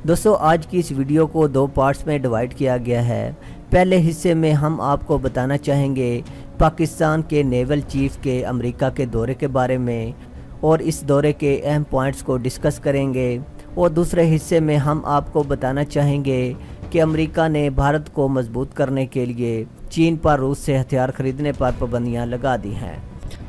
दोस्तों आज की इस वीडियो को दो पार्ट्स में डिवाइड किया गया है। पहले हिस्से में हम आपको बताना चाहेंगे पाकिस्तान के नेवल चीफ के अमेरिका के दौरे के बारे में और इस दौरे के अहम पॉइंट्स को डिस्कस करेंगे। और दूसरे हिस्से में हम आपको बताना चाहेंगे कि अमेरिका ने भारत को मजबूत करने के लिए चीन पर रूस से हथियार खरीदने पर पाबंदियां लगा दी हैं।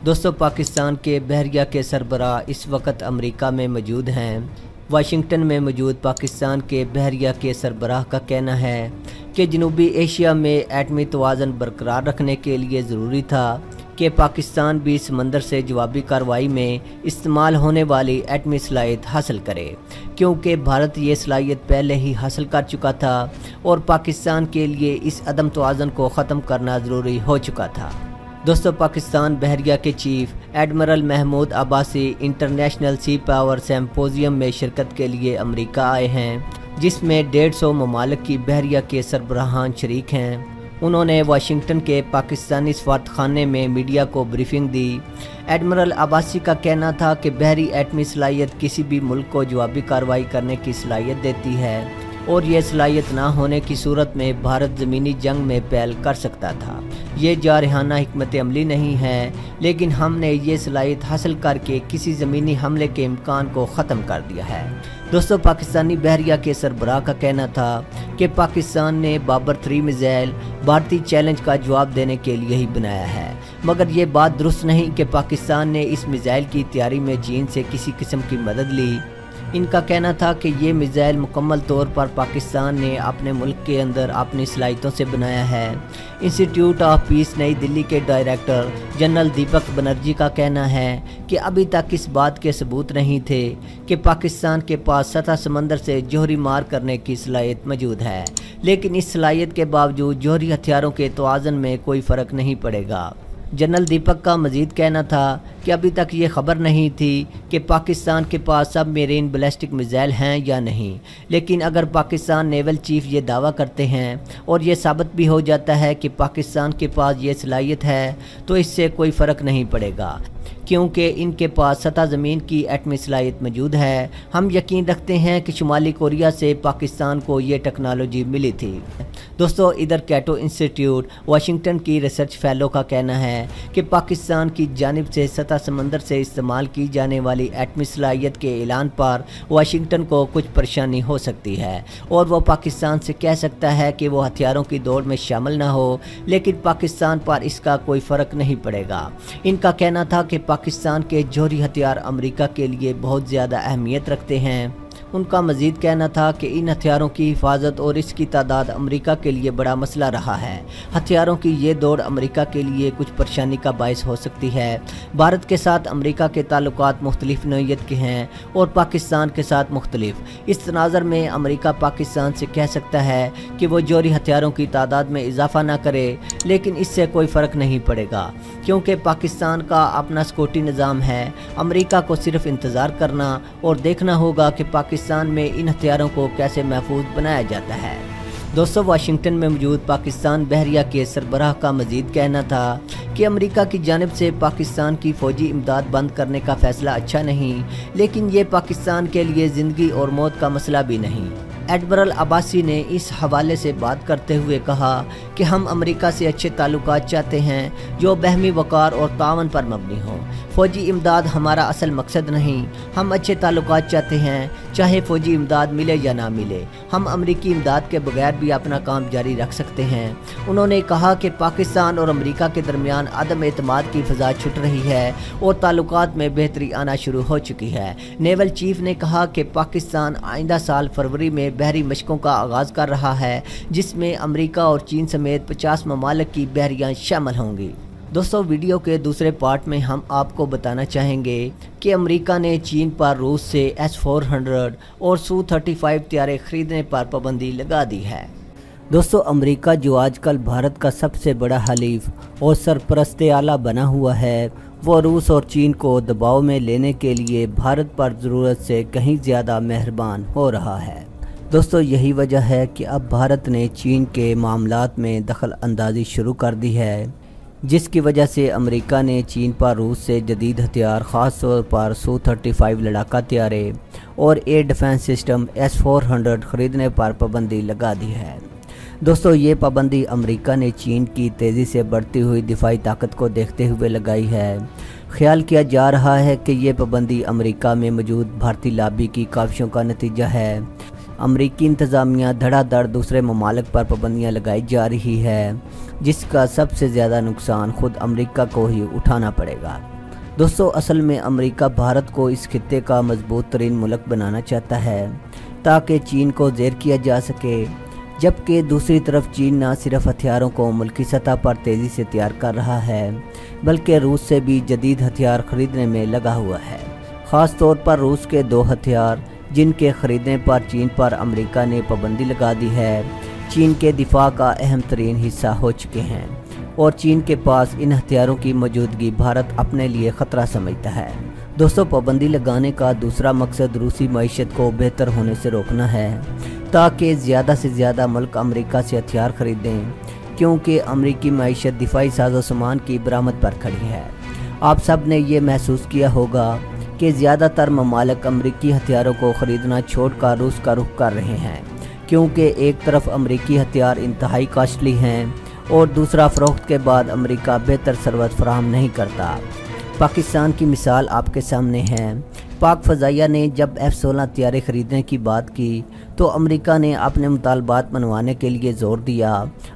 दोस्तों पाकिस्तान के बहरिया के सरबराह इस वक्त अमेरिका में मौजूद हैं। वाशिंगटन में मौजूद पाकिस्तान के बहरिया के सरबराह का कहना है कि जनूबी एशिया में एटमी तवाज़ुन बरकरार रखने के लिए ज़रूरी था कि पाकिस्तान भी समंदर से जवाबी कार्रवाई में इस्तेमाल होने वाली एटमी सलाहियत हासिल करे, क्योंकि भारत ये सलाहियत पहले ही हासिल कर चुका था और पाकिस्तान के लिए इस अदम तवाज़ुन को ख़त्म करना ज़रूरी हो चुका था। दोस्तों पाकिस्तान बहरिया के chief admiral Mahmood Abbasi international sea power symposium में शिरकत के लिए अमेरिका आए हैं, जिसमें 150 ममालिक की बहरिया के सरबराहान शरीक हैं। उन्होंने वाशिंगटन के पाकिस्तानी सफारतखाने में मीडिया को ब्रीफिंग दी। एडमिरल अब्बासी का कहना था कि बहरी एटमी सलाहियत किसी भी मुल्क को जवाबी कार्रवाई करने की सलाहियत देती है और ये सलाहियत ना होने की सूरत में भारत ज़मीनी जंग में पहल कर सकता था। ये जारहाना हिकमत अमली नहीं है, लेकिन हमने ये सलाहियत हासिल करके किसी ज़मीनी हमले के इम्कान को ख़त्म कर दिया है। दोस्तों पाकिस्तानी बहरिया के सरबराह का कहना था कि पाकिस्तान ने बाबर 3 मिसाइल भारतीय चैलेंज का जवाब देने के लिए ही बनाया है, मगर ये बात दुरुस्त नहीं कि पाकिस्तान ने इस मिसाइल की तैयारी में चीन से किसी किस्म की मदद ली। इनका कहना था कि ये मिसाइल मुकम्मल तौर पर पाकिस्तान ने अपने मुल्क के अंदर अपनी सलाहियतों से बनाया है। इंस्टीट्यूट ऑफ पीस नई दिल्ली के डायरेक्टर जनरल दीपक बनर्जी का कहना है कि अभी तक इस बात के सबूत नहीं थे कि पाकिस्तान के पास सतह समंदर से जोहरी मार करने की सलाहियत मौजूद है, लेकिन इस सलाहियत के बावजूद जोहरी हथियारों के तवाज़ुन में कोई फ़र्क नहीं पड़ेगा। जनरल दीपक का मज़ीद कहना था कि अभी तक ये खबर नहीं थी कि पाकिस्तान के पास सब मेरीन बैलिस्टिक मिसाइल हैं या नहीं, लेकिन अगर पाकिस्तान नेवल चीफ ये दावा करते हैं और ये साबित भी हो जाता है कि पाकिस्तान के पास ये सलाहियत है, तो इससे कोई फ़र्क नहीं पड़ेगा, क्योंकि इनके पास सतह ज़मीन की एटमी सलाहियत मौजूद है। हम यकीन रखते हैं कि शुमाली कोरिया से पाकिस्तान को ये टेक्नोलॉजी मिली थी। दोस्तों इधर कैटो इंस्टीट्यूट वाशिंगटन की रिसर्च फेलो का कहना है कि पाकिस्तान की जानिब से सतह समंदर से इस्तेमाल की जाने वाली एटमी सलाहियत के ऐलान पर वाशिंगटन को कुछ परेशानी हो सकती है और वो पाकिस्तान से कह सकता है कि वो हथियारों की दौड़ में शामिल ना हो, लेकिन पाकिस्तान पर इसका कोई फ़र्क नहीं पड़ेगा। इनका कहना था कि पाकिस्तान के जोहरी हथियार अमेरिका के लिए बहुत ज़्यादा अहमियत रखते हैं। उनका मज़ीद कहना था कि इन हथियारों की हिफाजत और इसकी तादाद अमेरिका के लिए बड़ा मसला रहा है। हथियारों की ये दौड़ अमेरिका के लिए कुछ परेशानी का बायस हो सकती है। भारत के साथ अमेरिका के ताल्लुकात मुख्तलिफ नौइयत के हैं और पाकिस्तान के साथ मुख्तलिफ। इस तनाज़र में अमेरिका पाकिस्तान से कह सकता है कि वो जोहरी हथियारों की तादाद में इजाफा ना करे, लेकिन इससे कोई फ़र्क नहीं पड़ेगा, क्योंकि पाकिस्तान का अपना सिक्योरिटी निज़ाम है। अमेरिका को सिर्फ इंतज़ार करना और देखना होगा कि पाकिस्तान में इन हथियारों को कैसे महफूज बनाया जाता है। दोस्तों वाशिंगटन में मौजूद पाकिस्तान बहरिया के सरबराह का मज़ीद कहना था कि अमेरिका की जानिब से पाकिस्तान की फ़ौजी इमदाद बंद करने का फ़ैसला अच्छा नहीं, लेकिन ये पाकिस्तान के लिए ज़िंदगी और मौत का मसला भी नहीं। एडमिरल अब्बासी ने इस हवाले से बात करते हुए कहा कि हम अमेरिका से अच्छे ताल्लुकात चाहते हैं जो बहमी वक़ार और तावन पर मबनी हों। फ़ौजी इमदाद हमारा असल मकसद नहीं, हम अच्छे ताल्लुकात चाहते हैं, चाहे फ़ौजी इमदाद मिले या ना मिले। हम अमेरिकी इमदाद के बगैर भी अपना काम जारी रख सकते हैं। उन्होंने कहा कि पाकिस्तान और अमेरिका के दरमियान अदम एतमाद की फ़ज़ा छुट रही है और ताल्लुकात में बेहतरी आना शुरू हो चुकी है। नेवल चीफ ने कहा कि पाकिस्तान आइंदा साल फरवरी में बहरी मशकों का आगाज़ कर रहा है, जिसमें अमेरिका और चीन समेत 50 ममालिक की बहरियाँ शामिल होंगी। दोस्तों वीडियो के दूसरे पार्ट में हम आपको बताना चाहेंगे कि अमेरिका ने चीन पर रूस से S-400 और Su-35 तैयारे खरीदने पर पाबंदी लगा दी है। दोस्तों अमेरिका जो आजकल भारत का सबसे बड़ा हलीफ और सरपरस्त आला बना हुआ है, वो रूस और चीन को दबाव में लेने के लिए भारत पर ज़रूरत से कहीं ज़्यादा मेहरबान हो रहा है। दोस्तों यही वजह है कि अब भारत ने चीन के मामलात में दखल अंदाज़ी शुरू कर दी है। जिसकी वजह से अमेरिका ने चीन पर रूस से जदीद हथियार ख़ास तौर पर Su-35 लड़ाका तैयारे और एयर डिफेंस सिस्टम S-400 ख़रीदने पर पाबंदी लगा दी है। दोस्तों, ये पाबंदी अमेरिका ने चीन की तेज़ी से बढ़ती हुई दिफाई ताकत को देखते हुए लगाई है। ख्याल किया जा रहा है कि ये पाबंदी अमेरिका में मौजूद भारतीय लॉबी की काविशों का नतीजा है। अमेरिकी इंतज़ामिया धड़ाधड़ दूसरे ममालिक पर पाबंदियाँ लगाई जा रही है, जिसका सबसे ज़्यादा नुकसान खुद अमेरिका को ही उठाना पड़ेगा। दोस्तों, असल में अमेरिका भारत को इस खित्ते का मजबूत तरीन मुल्क बनाना चाहता है ताकि चीन को ज़ेर किया जा सके, जबकि दूसरी तरफ चीन न सिर्फ हथियारों को मुल्की सतह पर तेज़ी से तैयार कर रहा है, बल्कि रूस से भी जदीद हथियार ख़रीदने में लगा हुआ है। ख़ास तौर पर रूस के 2 हथियार जिनके ख़रीदने पर चीन पर अमेरिका ने पाबंदी लगा दी है, चीन के दिफा का अहम तरीन हिस्सा हो चुके हैं और चीन के पास इन हथियारों की मौजूदगी भारत अपने लिए ख़तरा समझता है। दोस्तों, पाबंदी लगाने का दूसरा मकसद रूसी मईशत को बेहतर होने से रोकना है ताकि ज़्यादा से ज़्यादा मुल्क अमेरिका से हथियार ख़रीदें, क्योंकि अमेरिकी मईशत दिफाई साजो सामान की बरामद पर खड़ी है। आप सब ने ये महसूस किया होगा कि ज़्यादातर ममालिक अमेरिकी हथियारों को ख़रीदना छोड़कर रूस का रुख कर रहे हैं, क्योंकि एक तरफ अमेरिकी हथियार इंतहाई कॉस्टली हैं और दूसरा फ़रोख्त के बाद अमेरिका बेहतर सरवत फराहम नहीं करता। पाकिस्तान की मिसाल आपके सामने है। पाक फ़ज़ाइया ने जब F-16 तैयारे ख़रीदने की बात की तो अमेरिका ने अपने मुतालबात मनवाने के लिए ज़ोर दिया।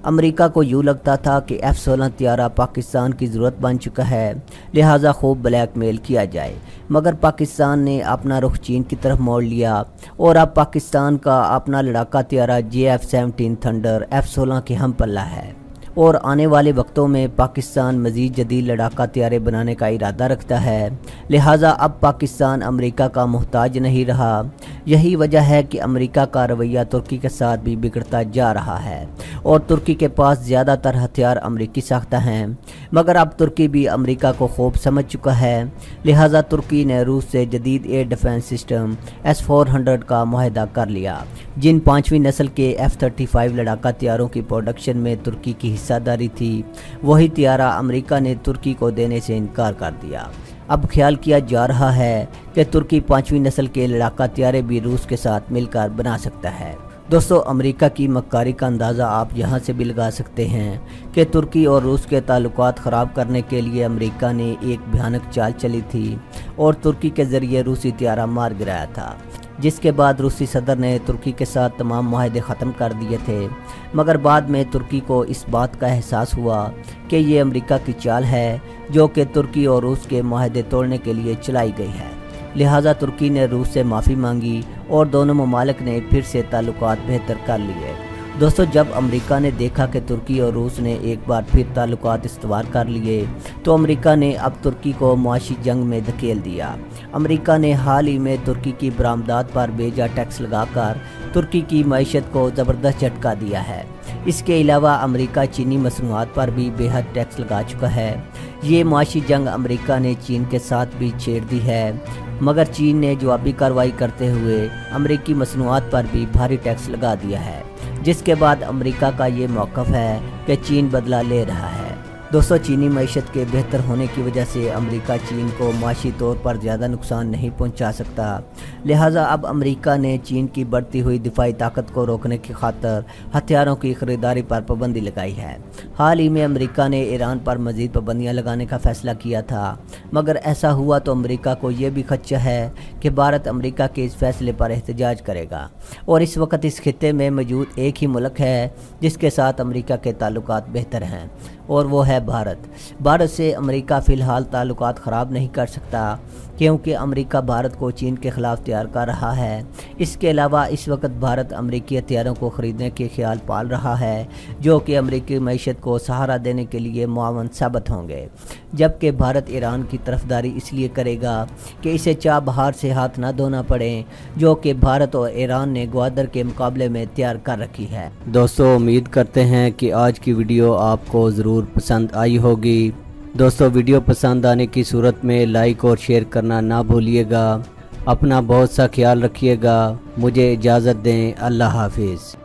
अमेरिका को यूँ लगता था कि F-16 तैयारा पाकिस्तान की ज़रूरत बन चुका है, लिहाजा खूब ब्लैकमेल किया जाए, मगर पाकिस्तान ने अपना रुख चीन की तरफ मोड़ लिया और अब पाकिस्तान का अपना लड़ाका तैयारा JF-17 थंडर F-16 के हम पल्ला है और आने वाले वक्तों में पाकिस्तान मज़ीद जदीद लड़ाका तैयारे बनाने का इरादा रखता है। लिहाजा अब पाकिस्तान अमेरिका का मोहताज नहीं रहा। यही वजह है कि अमेरिका का रवैया तुर्की के साथ भी बिगड़ता जा रहा है और तुर्की के पास ज़्यादातर हथियार अमेरिकी साख्ता हैं, मगर अब तुर्की भी अमेरिका को खूब समझ चुका है। लिहाजा तुर्की ने रूस से जदीद एयर डिफेंस सिस्टम S-400 का मुआहदा कर लिया, जिन 5वीं नस्ल के F-35 लड़ाका तैयारों की प्रोडक्शन में तुर्की की हिस्सादारी थी। वही तैयारा अमेरिका ने तुर्की को देने से इनकार कर दिया। अब ख्याल किया जा रहा है कि तुर्की 5वीं नस्ल के लड़ाका तैयारे भी रूस के साथ मिलकर बना सकता है। दोस्तों, अमेरिका की मक्कारी का अंदाज़ा आप यहाँ से भी लगा सकते हैं कि तुर्की और रूस के ताल्लुकात ख़राब करने के लिए अमेरिका ने एक भयानक चाल चली थी और तुर्की के ज़रिए रूसी तैयारा मार गिराया था, जिसके बाद रूसी सदर ने तुर्की के साथ तमाम मुआहदे ख़त्म कर दिए थे। मगर बाद में तुर्की को इस बात का एहसास हुआ कि ये अमेरिका की चाल है जो कि तुर्की और रूस के मुआहदे तोड़ने के लिए चलाई गई है। लिहाजा तुर्की ने रूस से माफ़ी मांगी और दोनों ममालिक ने फिर से ताल्लुकात बेहतर कर लिए। दोस्तों, जब अमेरिका ने देखा कि तुर्की और रूस ने एक बार फिर ताल्लुकात इस्तवार कर लिए तो अमेरिका ने अब तुर्की को मुआशी जंग में धकेल दिया। अमेरिका ने हाल ही में तुर्की की बरामदात पर बेजा टैक्स लगाकर तुर्की की मईशत को ज़बरदस्त झटका दिया है। इसके अलावा अमेरिका चीनी मसनूआत पर भी बेहद टैक्स लगा चुका है। ये मुआशी जंग अमेरिका ने चीन के साथ भी छेड़ दी है, मगर चीन ने जवाबी कार्रवाई करते हुए अमेरिकी मसनूआत पर भी भारी टैक्स लगा दिया है, जिसके बाद अमेरिका का ये मौक़िफ़ है कि चीन बदला ले रहा है। दोस्तों, चीनी मईशत के बेहतर होने की वजह से अमेरिका चीन को माशी तौर पर ज़्यादा नुकसान नहीं पहुंचा सकता। लिहाजा अब अमेरिका ने चीन की बढ़ती हुई दिफाई ताकत को रोकने की खातिर हथियारों की ख़रीदारी पर पाबंदी लगाई है। हाल ही में अमेरिका ने ईरान पर मज़ीद पाबंदियाँ लगाने का फ़ैसला किया था, मगर ऐसा हुआ तो अमेरिका को ये भी खदशा है कि भारत अमेरिका के इस फैसले पर एहतजाज करेगा। और इस वक्त इस खित्ते में मौजूद एक ही मुल्क है जिसके साथ अमेरिका के ताल्लुकात बेहतर हैं, और वो है भारत। भारत से अमेरिका फ़िलहाल ताल्लुकात ख़राब नहीं कर सकता, क्योंकि अमेरिका भारत को चीन के ख़िलाफ़ तैयार कर रहा है। इसके अलावा इस वक्त भारत अमेरिकी हथियारों को ख़रीदने के ख्याल पाल रहा है, जो कि अमेरिकी मईशत को सहारा देने के लिए मुआवन साबित होंगे। जबकि भारत ईरान की तरफदारी इसलिए करेगा कि इसे चाबहार से हाथ ना धोना पड़े, जो कि भारत और ईरान ने ग्वादर के मुकाबले में तैयार कर रखी है। दोस्तों, उम्मीद करते हैं कि आज की वीडियो आपको ज़रूर पसंद आई होगी। दोस्तों, वीडियो पसंद आने की सूरत में लाइक और शेयर करना ना भूलिएगा। अपना बहुत सा ख्याल रखिएगा। मुझे इजाज़त दें। अल्लाह हाफिज़।